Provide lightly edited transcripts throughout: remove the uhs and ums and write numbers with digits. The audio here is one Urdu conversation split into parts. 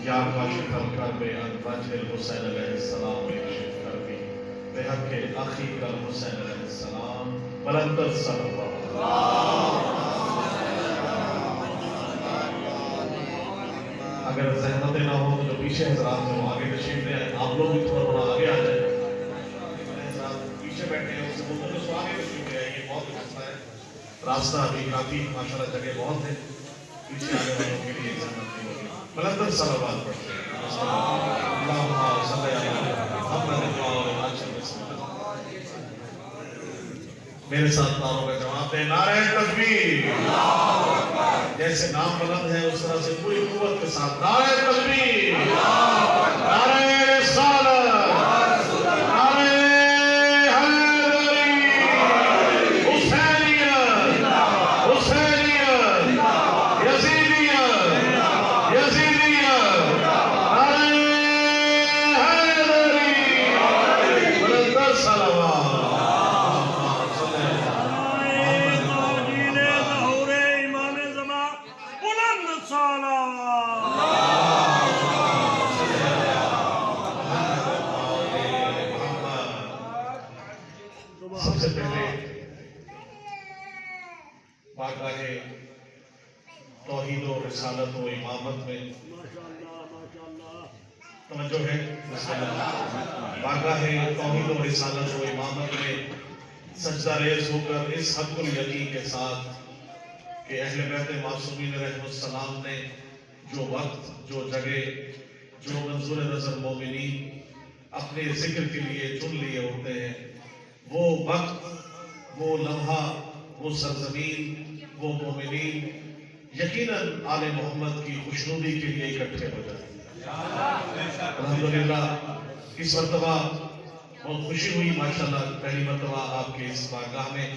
یا کاشف الکرب عن وجه الحسین علیہ السلام اکشف کربی بحق اخیک الحسین علیہ السلام بلند الصلوات۔ اگر زحمتیں نہ ہوں تو جو پیچھے حضرات ہیں وہ آگے تشریف لے آئے، آپ لوگ بھی تھوڑا آگے آ جائیں۔ حضرات پیچھے بیٹھے ہیں اس سے بولتے ہیں تو آگے تشریف لے آئے، یہ بہت راستہ ہے، راستہ ابھی کافی ماشاءاللہ جگہ بہت ہے، پیچھے آنے والوں کے لیے زحمت نہیں ہوگی۔ بلند الصلوات پڑھتے ہیں۔ اللہم صلی علی محمد وآلہ وسلم۔ میرے ساتھ نعروں کا جواب دیں، نعرہ تکبیر، جیسے نام بلند ہے اس طرح سے پوری قوت کے ساتھ نعرہ تکبیر، نعرہ رسالت، نعرہ حیدری، حسینیت، حسینیت، یزیدیت، یزیدیت، نعرہ حیدری، بلند الصلوات۔ سب سے پہلے بارگاہ توحید و رسالت و امامت میں توجہ ہے، بارگاہ توحید و رسالت و امامت میں سجدہ ریز ہو کر اس حق الیقین کے ساتھ کہ اہل بیت معصومین علیہ السلام نے جو وقت، جو جگہ، جو منظور نظر مومنین اپنے ذکر کے لیے چن لیے ہوتے ہیں، وہ وقت، وہ لمحہ، وہ سرزمین، وہ مومنین یقیناً آل محمد کی خوشنودی کے لیے اکٹھے ہو جائیں۔ الحمدللہ اس مرتبہ بہت خوشی ہوئی، ماشاءاللہ پہلی مرتبہ آپ کے اس بارگاہ میں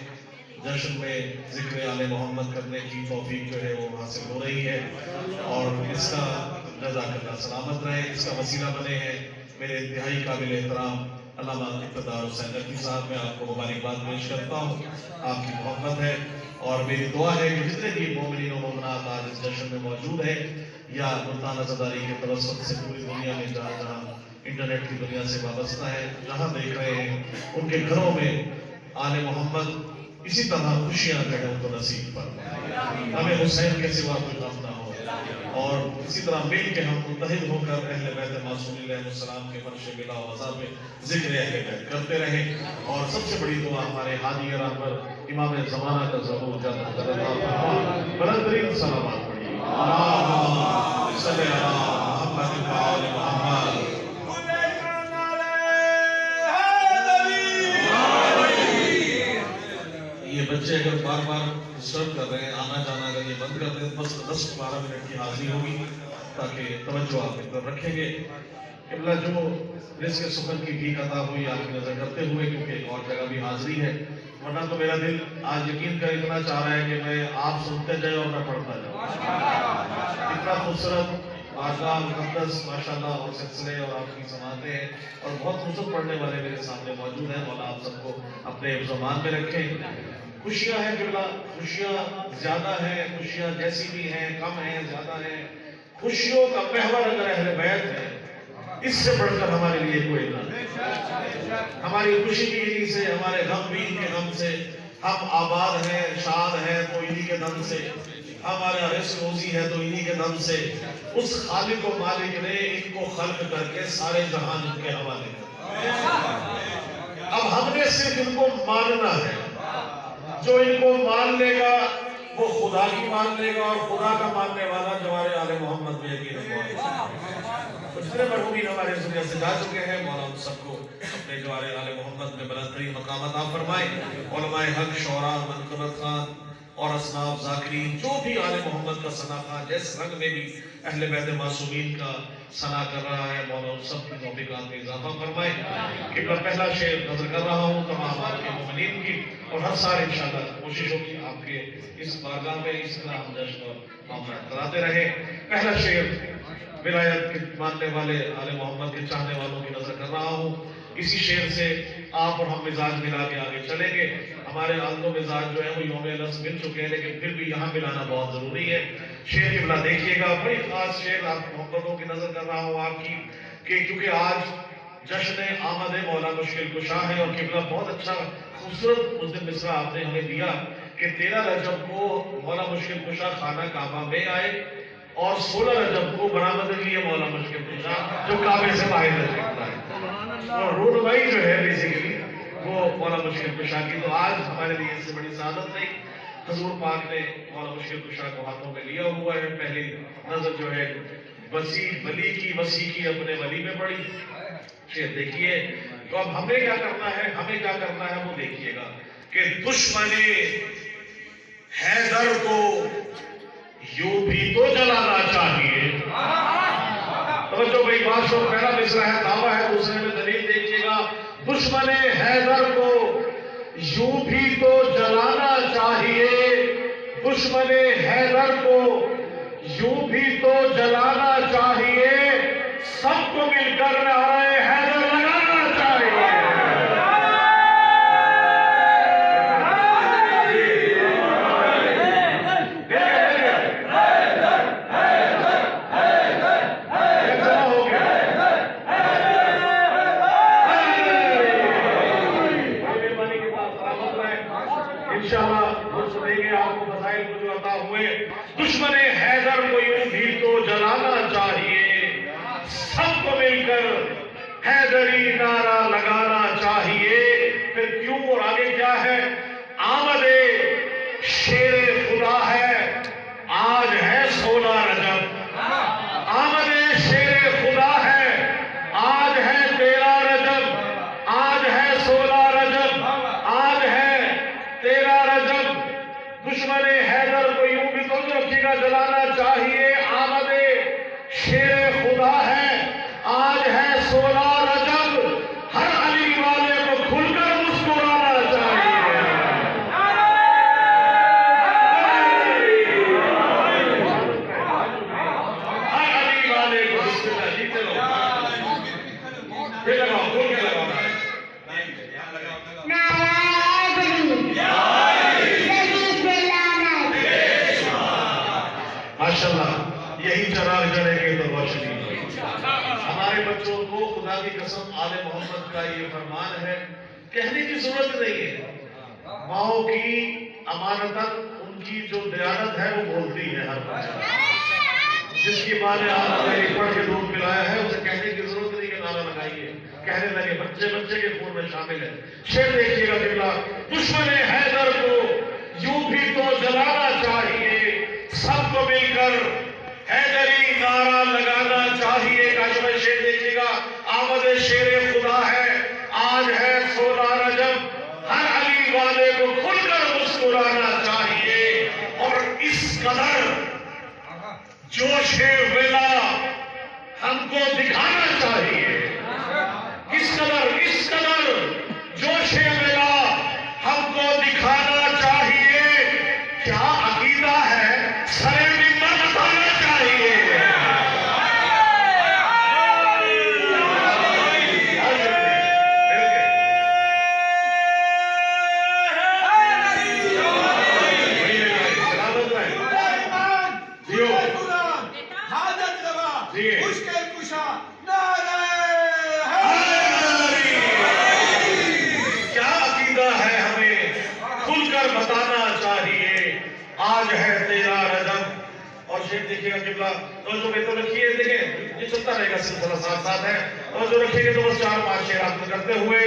جشن میں ذکر آل محمد کرنے کی توفیق جو ہے وہ حاصل ہو رہی ہے، اور اس کا جزاک اللہ سلامت رہے، اس کا وسیلہ بنے ہیں میرے انتہائی قابل احترام علامہ اقتدار حسین نقوی صاحب۔ میں آپ کو مبارکباد پیش کرتا ہوں، آپ کی محبت ہے، اور میری دعا ہے کہ جتنے بھی مومنین و مومنات آج اس جشن میں موجود ہیں یا ملتان عزاداری کے توسط سے پوری دنیا میں جہاں جہاں انٹرنیٹ کی دنیا سے وابستہ ہے، جہاں دیکھ رہے ہیں، ان کے گھروں میں آل محمد اسی طرح خوشیاں جو ہے ان کو نصیب فرمائے، ہمیں حسین کے سوا کوئی غم نہ ہو، اور اسی طرح مل کے ہم متحد ہو کر اہل بیت معصومین علیہ السلام کے فرش بلا وضع میں ذکر اہل بیت کرتے رہیں، اور سب سے بڑی دعا ہمارے ہادی رہبر امام زمانہ کا ظہور جل جلالہ بلند ترین صلوات پڑھیے، اللہم صلی علی محمد وآل محمد۔ یہ بچے اگر بار بار ڈسٹرب کر رہے ہیں، آنا جانا اگر یہ بند کر دیں، بس 10-12 منٹ کی حاضری ہوگی تاکہ توجہ آپ ان پر رکھیں گے۔ قبلہ جو رزق سخن کی بھی عطا ہوئی آپ کی نظر کرتے ہوئے، کیونکہ ایک اور جگہ بھی حاضری ہے، ورنہ تو میرا دل آج یقین کر اتنا چاہ رہا ہے کہ میں آپ سنتے جائے اور میں پڑھتا جاؤں۔ اتنا خوبصورت بارگاہ مقدس ماشاءاللہ اور سلسلے اور آپ کی سماعتیں ہیں، اور بہت خوبصورت پڑھنے والے میرے سامنے موجود ہیں، مولا آپ سب کو اپنے حفظ و امان میں رکھیں۔ خوشیاں ہیں قبلہ، خوشیاں زیادہ ہیں، خوشیاں جیسی بھی ہیں، کم ہیں، زیادہ ہیں، خوشیوں کا محور اگر اہل بیت ہے، اس سے بڑھ کر ہمارے لیے کوئی نہ۔ ہماری خوشی بھی انہی سے، ہمارے غم بھی ان کے غم سے، ہم آباد ہیں، شاد ہیں تو انہی کے دم سے، ہمارا رزق روزی ہے تو انہی کے دم سے، اس خالق و مالک نے ان کو خلق کر کے سارے جہان ان کے حوالے کر۔ اب ہم نے صرف ان کو ماننا ہے، جو ان کو مان لے گا وہ خدا کی مان لے گا، اور خدا کا ماننے والا جوار آل محمد میں یقین ہے۔ جتنے مرحومین ہمارے اس دنیا سے جا چکے ہیں، مولا ان سب کو اپنے جوار آل محمد میں بلند ترین مقام عطا فرمائے۔ علماء حق، شعراء، منقبت خان اور اصناف ذاکرین جو بھی آل محمد کا ثنا خواہ جس رنگ میں بھی اہل بیت معصومین کا ثنا کر رہا ہے، مولا ان سب کی توفیقات میں اضافہ فرمائے۔ قبلہ پہلا شعر نظر کر رہا ہوں تمام آپ کے مومنین کی، اور ہر سال انشاءاللہ کوشش ہوگی آپ کے اس بارگاہ میں اس طرح ہم جشن اور معاملات کراتے رہیں۔ پہلا شعر ولایت کے ماننے والے آل محمد کے چاہنے والوں کی نظر کر رہا ہوں، اسی شعر سے آپ اور ہم مزاج ملا کے آگے چلیں گے۔ ہمارے آلت و مزاج جو ہے وہ یوم لفظ مل چکے ہیں، لیکن پھر بھی یہاں ملانا بہت ضروری ہے۔ شعر قبلہ دیکھیے گا، بڑی خاص شعر آپ محبتوں کی نظر کر رہا ہوں آپ کی، کہ کیونکہ آج جشن آمد مولا مشکل کشا ہے، اور قبلہ بہت اچھا خوبصورت اس دن مصرع آپ نے ہمیں دیا کہ 13 رجب کو مولا مشکل کشا خانہ کعبہ میں آئے، اور 16 رجب کو برآمد لیے مولا مشکل کشا جو کعبے سے باہر نکلتا ہے، اور رونمائی جو ہے بیسیکلی وہ مولا مشکل کشا کی۔ تو آج ہمارے لیے اس سے بڑی سعادت نہیں، حضور پاک نے مولا مشکل کشا کو ہاتھوں میں لیا ہوا ہے۔ پہلی نظر جو ہے وسیع ولی کی، وسیع کی اپنے ولی میں پڑی، شعر دیکھیے۔ تو اب ہمیں کیا کرنا ہے، ہمیں کیا کرنا ہے وہ دیکھیے گا کہ دشمن حیدر کو یوں بھی تو جلانا چاہیے۔ توجہ بھائی، بات شو پہلا مصرع ہے دعویٰ ہے، دوسرے میں دلیل دیکھیے گا۔ دشمن حیدر کو یوں بھی تو جلانا چاہیے، دشمن حیدر کو یوں بھی تو جلانا چاہیے، سب کو مل کر نعرہ حیدر لگانا چاہیے۔ دشمن حیدر کو یوں بھی تو جلانا چاہیے، سب کو مل کر حیدری نعرہ لگانا چاہیے۔ پھر کیوں اور آگے کیا ہے؟ آمد شیر خدا ہے، آج ہے 16 رجب، آمد شیر خدا ہے، آج ہے 13 رجب، آج ہے 16 رجب، آج ہے 13 رجب۔ دشمن حیدر کو یوں بھی تو رکھیے گا جلانا چاہیے، آمد شیر خدا ہے، آج ہے 16 رجب، ہر علی والے کو کھل کر مسکرانا چاہیے۔ ہر علی والے کو مسکرانا جیتے لو، پھر لگاؤ، کھل کے لگاؤ۔ ماشاءاللہ، یہی چراغ جلے گے تو روشنی ہوگی۔ ہمارے بچوں کو خدا کی قسم آل محمد کا یہ فرمان ہے، کہنے کی ضرورت نہیں ہے، ماؤں کی امانتاً ان کی جو دیانت ہے وہ بولتی ہے۔ ہر بچہ جس کی ماں نے آپ کو ایک پڑھ کے دودھ پلایا ہے، اسے کہنے کی ضرورت نہیں کہ نعرہ لگائیے، کہنے لگے، بچے بچے کے خون میں شامل ہے۔ شعر دیکھیے گا قبلہ، دشمن حیدر کو یوں بھی تو جلانا چاہیے، سب کو مل کر حیدری نعرہ لگانا چاہیے۔ کاشف بھائی شعر دیکھیے گا، آمد شیر خدا ہے، آج ہے 16 رجب، ہر علی والے کو کھل کر مسکرانا چاہیے، اور اس قدر جوش ولا ہم کو دکھانا چاہیے، اس قدر جوش ولا ہم کو دکھانا چاہیے، کیا عقیدہ ہے سرے منبر بتانا چاہیے۔ بتانا چاہیے، آج ہے 13 رجب۔ اور شعر دیکھیے گا قبلہ، توجہ میں تو رکھیے، دیکھیں یہ چلتا رہے گا سلسلہ ساتھ ساتھ ہے، توجہ رکھیے گا تو بس 4-5 شعر آپ کو کرتے ہوئے،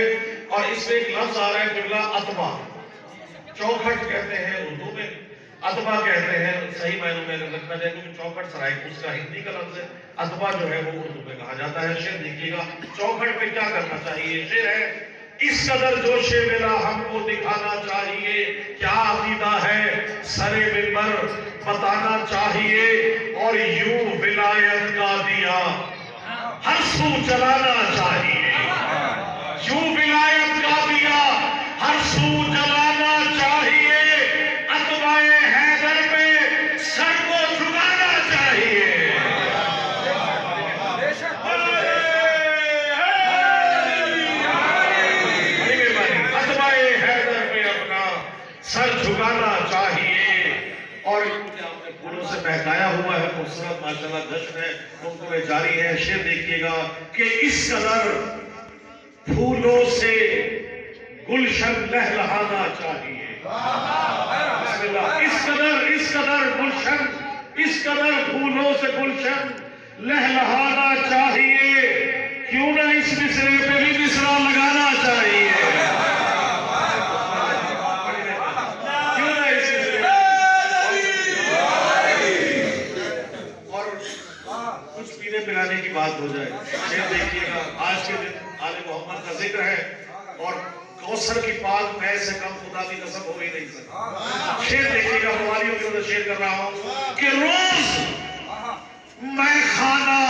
اور اس میں ایک لفظ آ رہا ہے قبلہ، عتبہ، چوکھٹ کہتے ہیں اردو میں، عتبہ کہتے ہیں صحیح معنوں میں لگتا جائے کیونکہ چوکھٹ سرائے اس کا ہندی کا لفظ ہے، عتبہ جو ہے وہ اردو میں کہا جاتا ہے۔ شعر دیکھیے گا چوکھٹ پہ کیا کرنا چاہیے، شعر ہے، اس قدر جوش ولا ہم کو دکھانا چاہیے، کیا عقیدہ ہے سرے منبر بتانا چاہیے، اور یوں ولایت کا دیا ہر سو جلانا چاہیے، یوں ولایت کا دیا ہر سو جلانا چاہیے، عتبہ حیدر پہ سر کو جھکانا چاہیے۔ عتبہ حیدر پہ اپنا جشن ہے وہ جاری ہے. شعر دیکھیے گا کہ اس قدر پھولوں سے گلشن لہلہانا چاہیے. اس قدر گلشن، اس قدر پھولوں سے گلشن لہلہانا چاہیے. کیوں نہ اس مصرے پہ بھی مصرا لگانا چاہیے. کیوں نہ اس مصرے اور کچھ پینے پلانے کی بات ہو جائے. شعر دیکھیے گا آج کے دن آل محمد کا ذکر ہے اور کوثر کی پاک میں سے کم خدا کی قسم ہو ہی نہیں سکتا. شعر دیکھیے گا موالیوں کے اندر شعر کر رہا ہوں کہ روز میں خانہ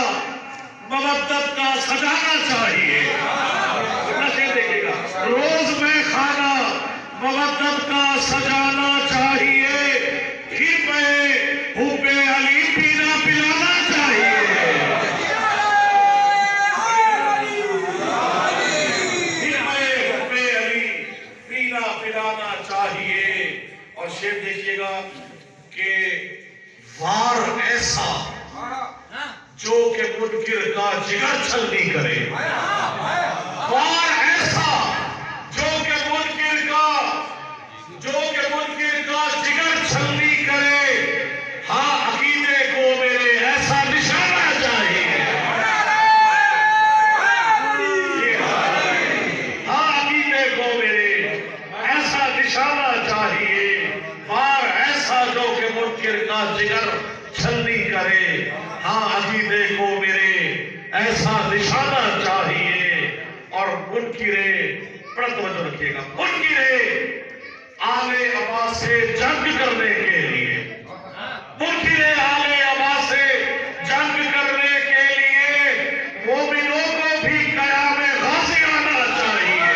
مودت کا سجانا چاہیے. شعر دیکھیے گا روز میں خانہ مودت کا سجانا چاہیے. پھر میں حب علی پینا پلانا چاہیے. چاہیے. اور شعر دیکھیے گا کہ وار ایسا جو کہ منکر کا جگر چھلنی کرے. وار ایسا جو کہ منکر کا جگر چھلنی کرے. ہاں عقیدے کو میرے ایسا نشانہ چاہیے. ہاں عقیدے کو میرے ایسا نشانہ چاہیے. وار ایسا جو کہ منکر کا جگر چھلنی کرے. ہاں عقیدے کو میرے ایسا نشانہ چاہیے. اور منکرے بڑا توجہ رکھیے گا منکرے آل ابا سے جنگ کرنے کے لیے منکرے آل ابا سے جنگ کرنے کے لیے مومنوں کو بھی قیام غازی آنا چاہیے.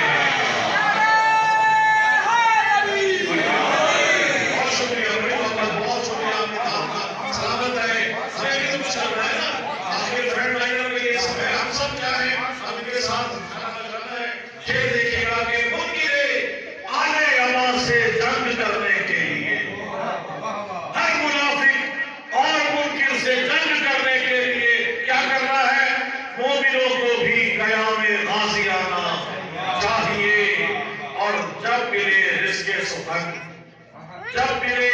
جب ملے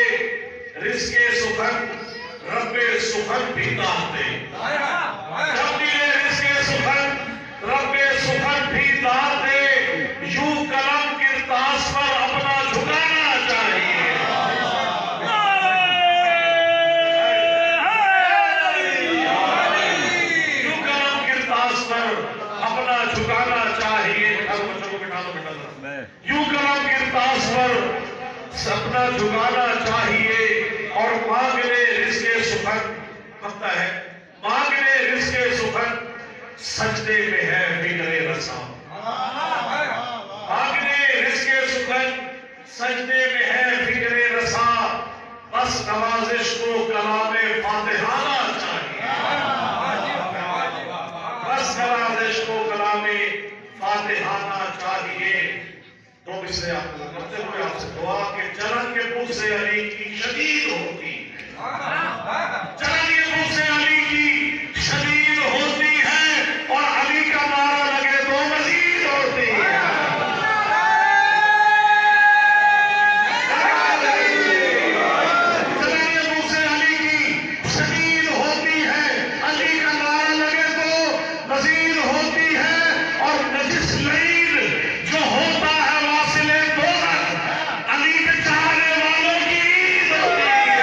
رزق سخن رب سخن بھی داتے. جب ملے رزق سخن رب سخن بھی داتے. یوں قلم کرتاس پر اپنا جھکانا چاہیے. یوں قلم کرتاس پر اپنا جھکانا چاہیے. یوں قلم کرتاس پر اپنا جھکانا چاہیے. اور مانگنے رزق سخن پتہ ہے مانگنے رزق سخن سجدے میں ہے فکر رسا. مانگنے رزق سخن سجدے میں ہے فکر رسا. بس نوازش کو کلام فاتحانہ چاہیے. بس نوازش کو کلام فاتحانہ چاہیے. تو اس سے آپ کو کرتے ہوئے آپ سے دعا کہ چلن کے پل سے علی کی شدید ہوتی ہے. چلن کے پل سے علی کی شدید ہوتی ہے اور علی کا نعرہ لگے تو مزید ہوتی ہے. چلن کے پل سے علی کی شدید ہوتی ہے. علی کا نعرہ لگے تو مزید ہوتی ہے. اور نجس لعین جو ہوتا ہے علی کے چاہنے والوں کی عید ہوتی ہے.